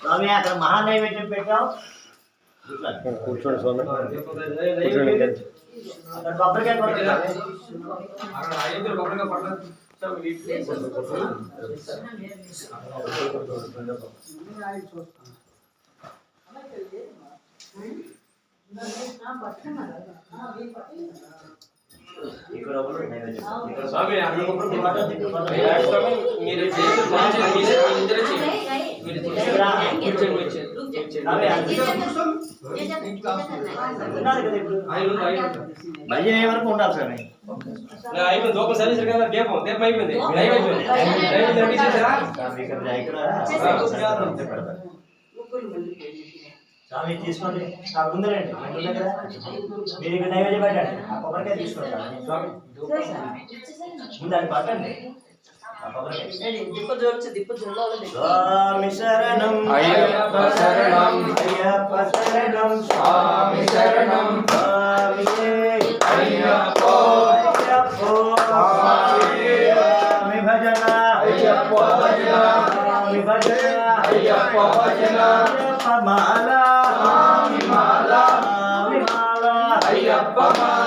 స్వామి అక్కడ మహానైవేద్యం పెట్టాం. కూర్చోండి స్వామి. అక్కడ కొబ్బరికాయ కొట్టాలి. ఇక్కడ ఒకరు నైవేద్యం. స్వామి అక్కడ కొబ్బరి మీరు భజన అయ్యే వరకు ఉండాలి సార్. అయిపోయింది దూపం సర్వీస్ కదా. దీపం దీపం అయిపోయింది. స్వామి తీసుకోండి. నాకు ఉందిలేండి కదా. మీరు ఇక్కడ నైవేద్యం పెట్టండి. ఆ కొబ్బరికాయ తీసుకోండి స్వామి. ముందు అది పట్టండి. స్వామి శరణం అయ్యప్ప శరణం అయ్యప్ప శరణం స్వామి శరణం స్వామి అయ్యప్ప స్వామి భజన అయ్యప్ప భజన స్వామి భజన అయ్యప్ప భజన అయ్యప్ప మాల స్వామి మాల స్వామి మాల అయ్యప్ప మాల